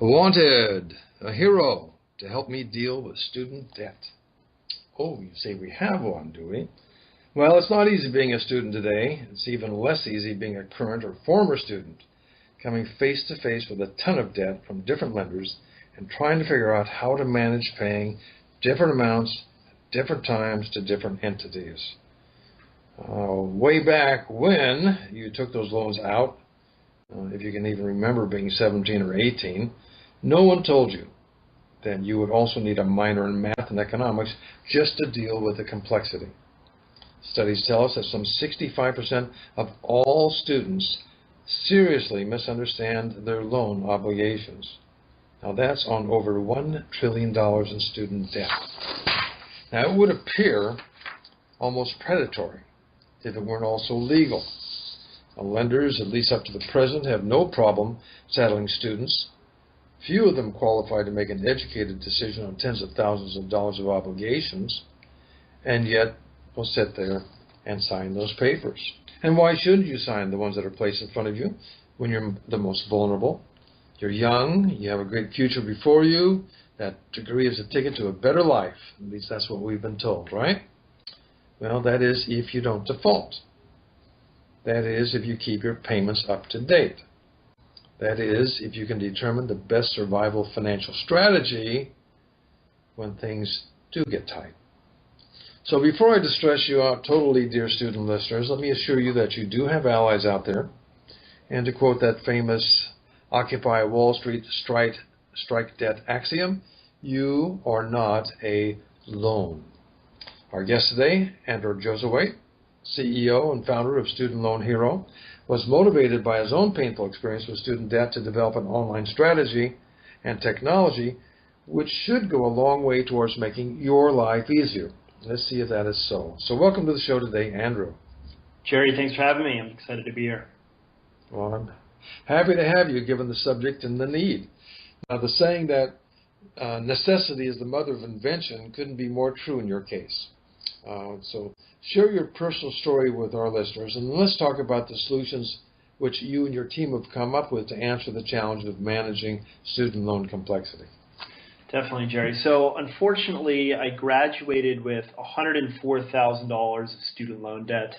Wanted, a hero to help me deal with student debt. Oh, you say we have one, do we? Well, it's not easy being a student today. It's even less easy being a current or former student, coming face to face with a ton of debt from different lenders and trying to figure out how to manage paying different amounts at different times to different entities. Way back when you took those loans out, if you can even remember being 17 or 18, no one told you that you would also need a minor in math and economics just to deal with the complexity. Studies tell us that some 65% of all students seriously misunderstand their loan obligations. Now that's on over $1 trillion in student debt. Now it would appear almost predatory if it weren't also legal. Lenders, at least up to the present, have no problem saddling students. Few of them qualify to make an educated decision on tens of thousands of dollars of obligations, and yet will sit there and sign those papers. And why shouldn't you sign the ones that are placed in front of you when you're the most vulnerable? You're young, you have a great future before you, that degree is a ticket to a better life. At least that's what we've been told, right? Well, that is if you don't default. That is if you keep your payments up to date. That is if you can determine the best survival financial strategy when things do get tight. So before I distress you out totally, dear student listeners, let me assure you that you do have allies out there. And to quote that famous Occupy Wall Street strike debt axiom, you are not a loan. Our guest today, Andrew Josuweit, CEO and founder of Student Loan Hero, was motivated by his own painful experience with student debt to develop an online strategy and technology which should go a long way towards making your life easier. Let's see if that is so. So welcome to the show today, Andrew. Jerry, thanks for having me. I'm excited to be here. Well, I'm happy to have you given the subject and the need. Now, the saying that necessity is the mother of invention couldn't be more true in your case. So share your personal story with our listeners, and let's talk about the solutions which you and your team have come up with to answer the challenge of managing student loan complexity. Definitely, Jerry. So unfortunately, I graduated with $104,000 of student loan debt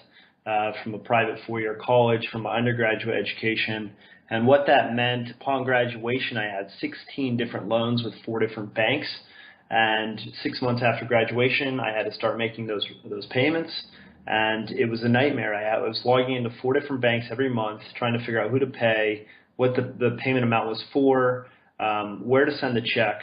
from a private four-year college, from my undergraduate education. And what that meant, upon graduation, I had 16 different loans with 4 different banks. And 6 months after graduation, I had to start making those payments, and it was a nightmare. I was logging into 4 different banks every month, trying to figure out who to pay, what the payment amount was for, where to send the check.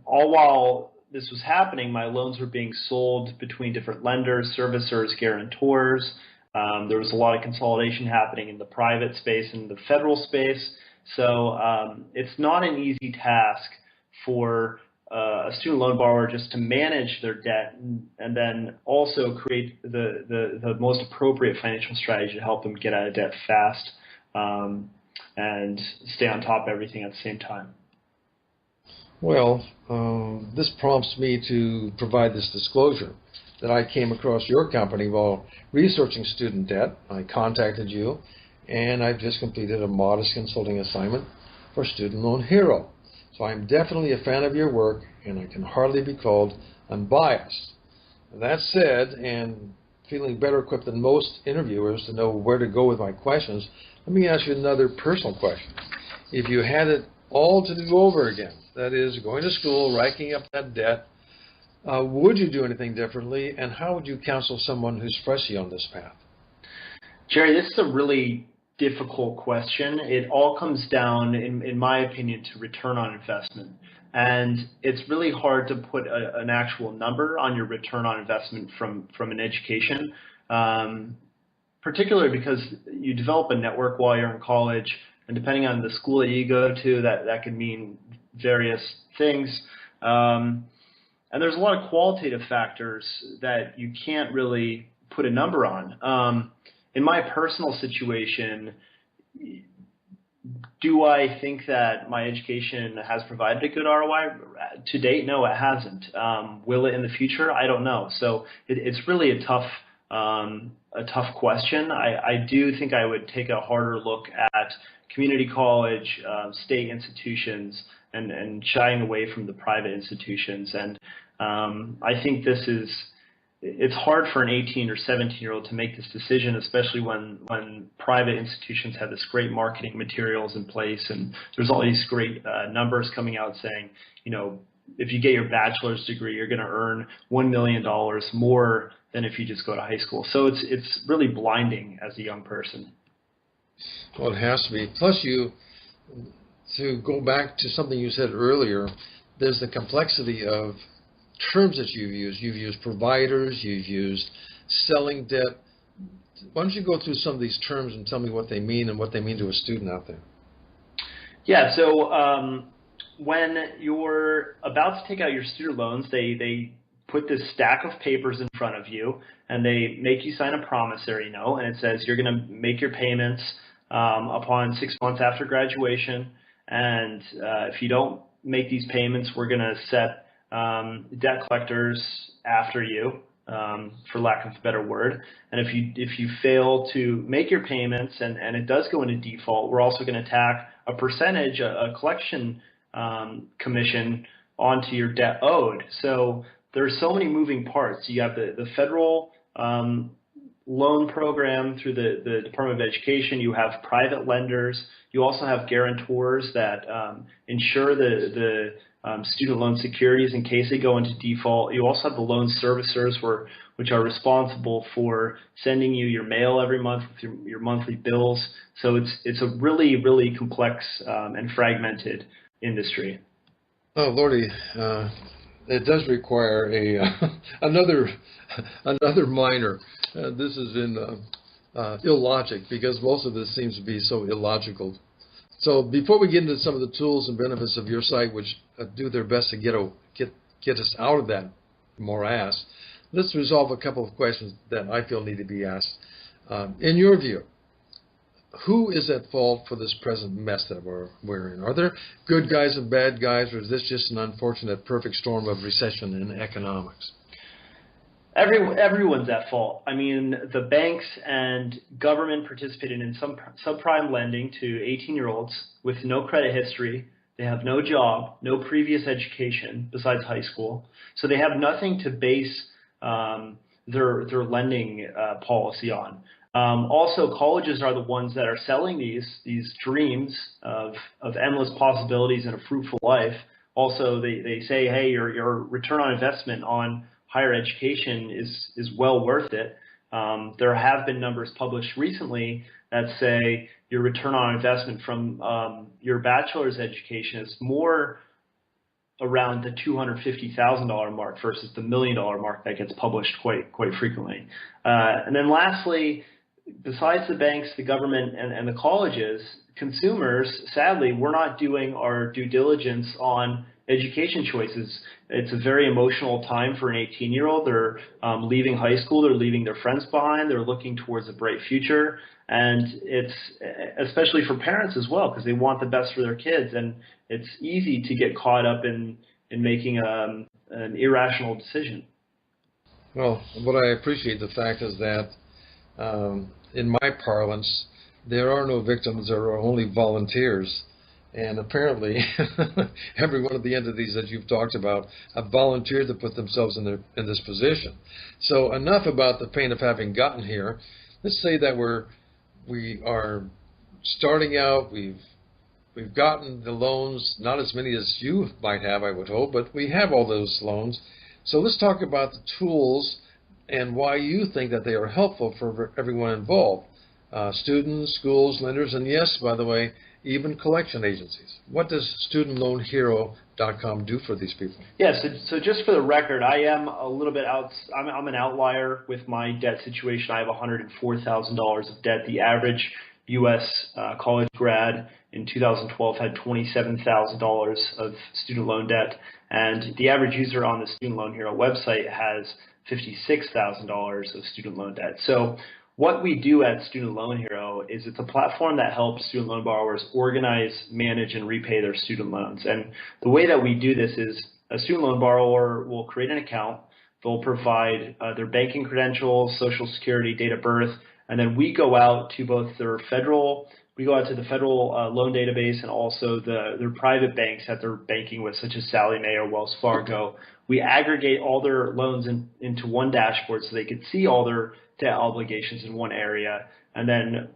All while this was happening, my loans were being sold between different lenders, servicers, guarantors. There was a lot of consolidation happening in the private space and the federal space. So it's not an easy task for a student loan borrower just to manage their debt and then also create the most appropriate financial strategy to help them get out of debt fast and stay on top of everything at the same time. Well, this prompts me to provide this disclosure that I came across your company while researching student debt. I contacted you, and I've just completed a modest consulting assignment for Student Loan Hero. So I'm definitely a fan of your work, and I can hardly be called unbiased. That said, and feeling better equipped than most interviewers to know where to go with my questions, let me ask you another personal question. If you had it all to do over again, that is, going to school, racking up that debt, would you do anything differently, and how would you counsel someone who's freshly on this path? Jerry, this is a really difficult question. It all comes down, in my opinion, to return on investment. And it's really hard to put an actual number on your return on investment from an education, particularly because you develop a network while you're in college, and depending on the school that you go to, that could mean various things. And there's a lot of qualitative factors that you can't really put a number on. In my personal situation, do I think that my education has provided a good ROI? To date, no, it hasn't. Will it in the future? I don't know. So it's really a tough a tough question. I do think I would take a harder look at community college, state institutions, and shying away from the private institutions. And I think it's hard for an 18 or 17-year-old to make this decision, especially when private institutions have this great marketing materials in place, and there's all these great numbers coming out saying, if you get your bachelor's degree, you're going to earn $1 million more than if you just go to high school. So it's really blinding as a young person. Well, it has to be. Plus, to go back to something you said earlier, there's the complexity of terms that you've used. You've used providers, you've used selling debt. Why don't you go through some of these terms and tell me what they mean and what they mean to a student out there? Yeah, so when you're about to take out your student loans, they put this stack of papers in front of you, and they make you sign a promissory note, and it says you're going to make your payments upon 6 months after graduation, and if you don't make these payments, we're going to set debt collectors after you, for lack of a better word. And if you fail to make your payments and it does go into default, we're also going to tack a percentage, a collection commission onto your debt owed. So there's so many moving parts. You have the federal loan program through the Department of Education. You have private lenders. You also have guarantors that insure the student loan securities in case they go into default. You also have the loan servicers, which are responsible for sending you your mail every month with your monthly bills. So it's a really, really complex and fragmented industry. Oh, Lordy, it does require another minor. This is in illogic, because most of this seems to be so illogical. So before we get into some of the tools and benefits of your site, which do their best to get us out of that morass, let's resolve a couple of questions that I feel need to be asked. In your view, who is at fault for this present mess that we're in? Are there good guys and bad guys, or is this just an unfortunate perfect storm of recession in economics? Everyone's at fault. I mean, the banks and government participated in some subprime lending to 18-year-olds with no credit history. They have no job, no previous education besides high school. So they have nothing to base their lending policy on. Also, colleges are the ones that are selling these dreams of endless possibilities and a fruitful life. Also, they say, hey, your return on investment on higher education is well worth it. There have been numbers published recently that say your return on investment from your bachelor's education is more around the $250,000 mark versus the $1 million mark that gets published quite frequently. And then lastly, besides the banks, the government, and the colleges, consumers, sadly, we're not doing our due diligence on education choices. It's a very emotional time for an 18-year-old. They're leaving high school. They're leaving their friends behind. They're looking towards a bright future. And it's especially for parents as well, because they want the best for their kids. And it's easy to get caught up in making an irrational decision. Well, what I appreciate the fact is that in my parlance, there are no victims. There are only volunteers. And apparently, every one of the entities that you've talked about have volunteered to put themselves in this position. So enough about the pain of having gotten here. Let's say that we are starting out. We've gotten the loans, not as many as you might have, I would hope, but we have all those loans. So let's talk about the tools and why you think that they are helpful for everyone involved. Students, schools, lenders, and yes, by the way, even collection agencies. What does StudentLoanHero.com do for these people? Yeah, so just for the record, I am a little bit out. I'm an outlier with my debt situation. I have $104,000 of debt. The average U.S. College grad in 2012 had $27,000 of student loan debt, and the average user on the Student Loan Hero website has $56,000 of student loan debt. So what we do at Student Loan Hero is it's a platform that helps student loan borrowers organize, manage, and repay their student loans. And the way that we do this is a student loan borrower will create an account. They'll provide their banking credentials, social security, date of birth, and then we go out to both the federal loan database and also their private banks that they're banking with, such as Sallie Mae or Wells Fargo. We aggregate all their loans into one dashboard so they could see all their debt obligations in one area. And then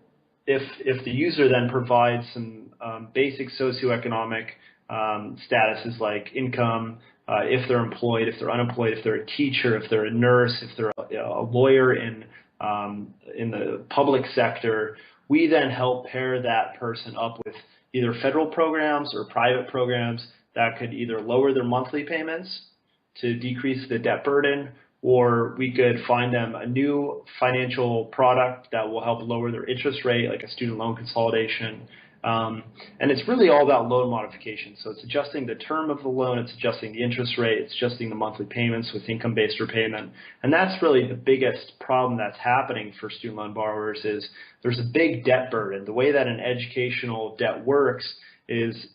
if the user then provides some basic socioeconomic statuses like income, if they're employed, if they're unemployed, if they're a teacher, if they're a nurse, if they're a lawyer in the public sector, we then help pair that person up with either federal programs or private programs that could either lower their monthly payments to decrease the debt burden, or we could find them a new financial product that will help lower their interest rate, like a student loan consolidation. And it's really all about loan modification. So it's adjusting the term of the loan, it's adjusting the interest rate, it's adjusting the monthly payments with income-based repayment. And that's really the biggest problem that's happening for student loan borrowers is there's a big debt burden. The way that an educational debt works is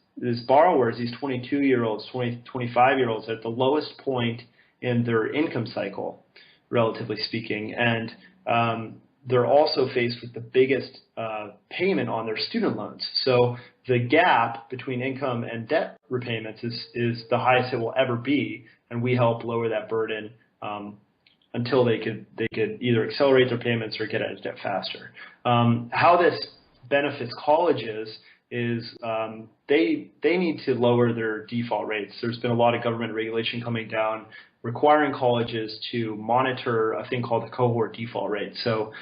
borrowers, these 22-year-olds, 25-year-olds, are at the lowest point in their income cycle, relatively speaking. And they're also faced with the biggest payment on their student loans. So the gap between income and debt repayments is the highest it will ever be, and we help lower that burden until they could either accelerate their payments or get out of debt faster. How this benefits colleges is they need to lower their default rates. There's been a lot of government regulation coming down requiring colleges to monitor a thing called the cohort default rate. So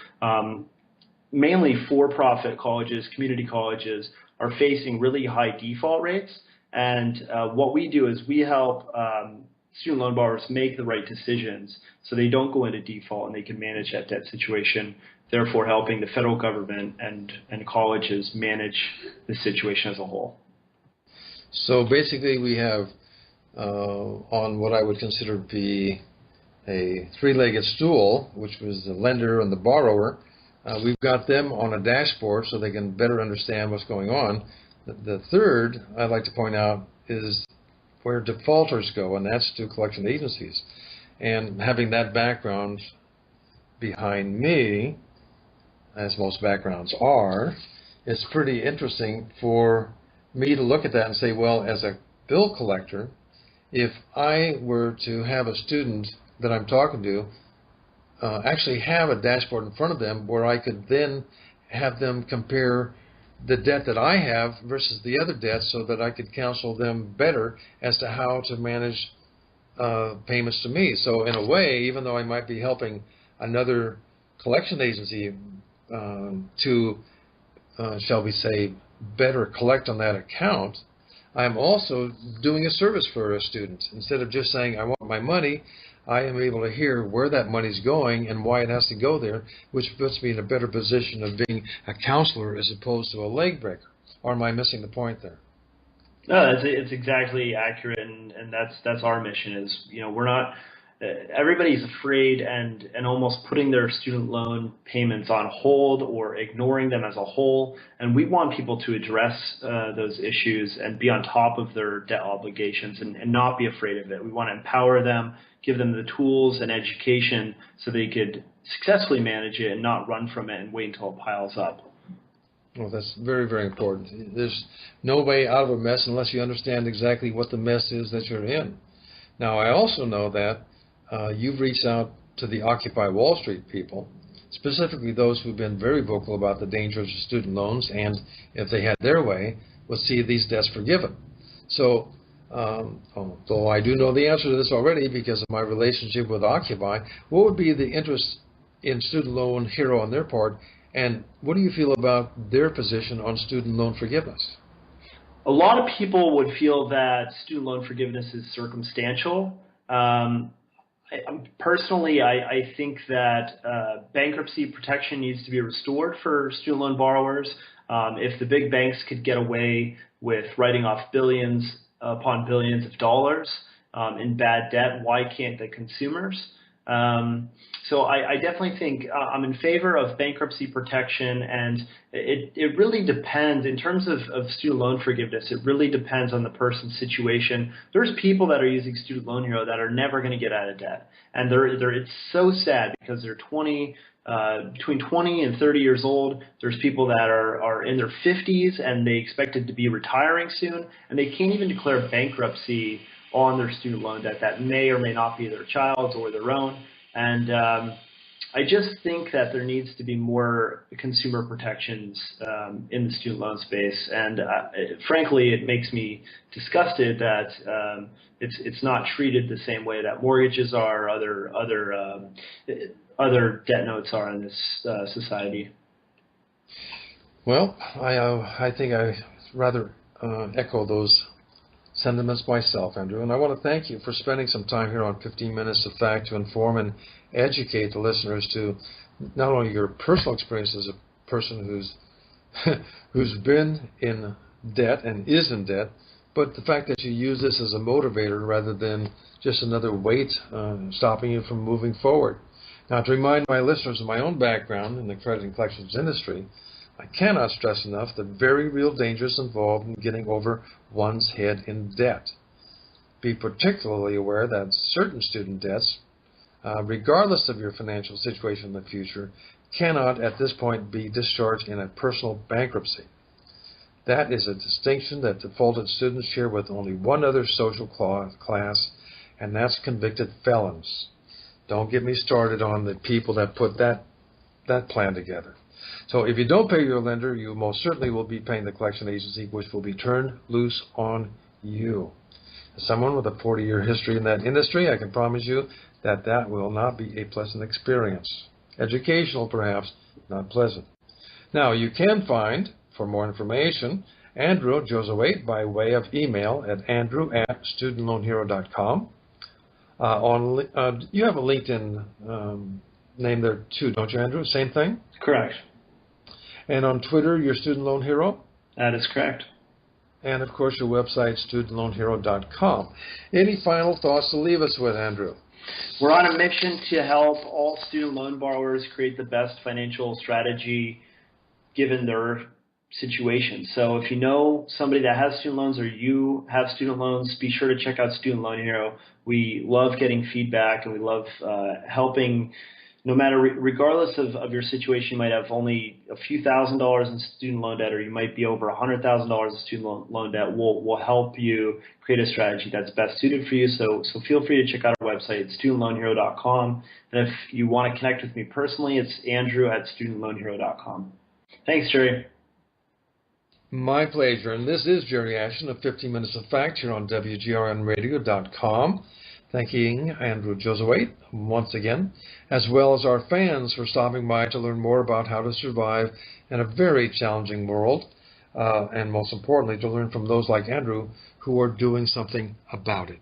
mainly for-profit colleges, community colleges, are facing really high default rates. And what we do is we help student loan borrowers make the right decisions so they don't go into default and they can manage that debt situation, therefore helping the federal government and colleges manage the situation as a whole. So basically we have on what I would consider to be a three-legged stool, which was the lender and the borrower. We've got them on a dashboard so they can better understand what's going on. The third I'd like to point out is where defaulters go, and that's to collection agencies. And having that background behind me, as most backgrounds are, it's pretty interesting for me to look at that and say, well, as a bill collector, if I were to have a student that I'm talking to actually have a dashboard in front of them where I could then have them compare the debt that I have versus the other debt so that I could counsel them better as to how to manage payments to me. So in a way, even though I might be helping another collection agency to, shall we say, better collect on that account, I'm also doing a service for a student. Instead of just saying, I want my money, I am able to hear where that money's going and why it has to go there, which puts me in a better position of being a counselor as opposed to a leg breaker. Or am I missing the point there? No, it's exactly accurate, and that's our mission. Is we're not. Everybody's afraid and almost putting their student loan payments on hold or ignoring them as a whole. And we want people to address those issues and be on top of their debt obligations and not be afraid of it. We want to empower them, give them the tools and education so they could successfully manage it and not run from it and wait until it piles up. Well, that's very, very important. There's no way out of a mess unless you understand exactly what the mess is that you're in. Now, I also know that you've reached out to the Occupy Wall Street people, specifically those who've been very vocal about the dangers of student loans and, if they had their way, would see these debts forgiven. So, though I do know the answer to this already because of my relationship with Occupy, what would be the interest in Student Loan Hero on their part, and what do you feel about their position on student loan forgiveness? A lot of people would feel that student loan forgiveness is circumstantial. Personally, I think that bankruptcy protection needs to be restored for student loan borrowers. If the big banks could get away with writing off billions upon billions of dollars in bad debt, why can't the consumers? So I definitely think I'm in favor of bankruptcy protection, and it really depends in terms of student loan forgiveness. It really depends on the person's situation. There's people that are using Student Loan Hero that are never going to get out of debt, and it's so sad because they're between 20 and 30 years old. There's people that are in their 50s and they expected to be retiring soon, and they can't even declare bankruptcy on their student loan debt that may or may not be their child's or their own. And I just think that there needs to be more consumer protections in the student loan space. And frankly, it makes me disgusted that it's not treated the same way that mortgages are, other debt notes are in this society. Well, I think I rather echo those sentiments myself, Andrew, and I want to thank you for spending some time here on 15 Minutes of Fact to inform and educate the listeners to not only your personal experience as a person who's been in debt and is in debt, but the fact that you use this as a motivator rather than just another weight stopping you from moving forward. Now, to remind my listeners of my own background in the credit and collections industry, I cannot stress enough the very real dangers involved in getting over one's head in debt. Be particularly aware that certain student debts, regardless of your financial situation in the future, cannot at this point be discharged in a personal bankruptcy. That is a distinction that defaulted students share with only one other social class, and that's convicted felons. Don't get me started on the people that put that plan together. So if you don't pay your lender, you most certainly will be paying the collection agency, which will be turned loose on you. As someone with a 40-year history in that industry, I can promise you that that will not be a pleasant experience. Educational, perhaps, not pleasant. Now, you can find, for more information, Andrew Josuweit by way of email at andrew@studentloanhero.com. You have a LinkedIn name there too, don't you, Andrew? Same thing? Correct. And on Twitter, you're Student Loan Hero? That is correct. And, of course, your website, studentloanhero.com. Any final thoughts to leave us with, Andrew? We're on a mission to help all student loan borrowers create the best financial strategy given their situation. So if you know somebody that has student loans or you have student loans, be sure to check out Student Loan Hero. We love getting feedback, and we love helping. No matter, regardless of your situation, you might have only a few $1,000s in student loan debt, or you might be over $100,000 in student loan debt. We'll help you create a strategy that's best suited for you. So feel free to check out our website, studentloanhero.com. And if you want to connect with me personally, it's andrew@studentloanhero.com. Thanks, Jerry. My pleasure. And this is Jerry Ashton of 15 Minutes of Fact here on WGRNradio.com. Thanking Andrew Josuweit once again, as well as our fans for stopping by to learn more about how to survive in a very challenging world, and most importantly, to learn from those like Andrew who are doing something about it.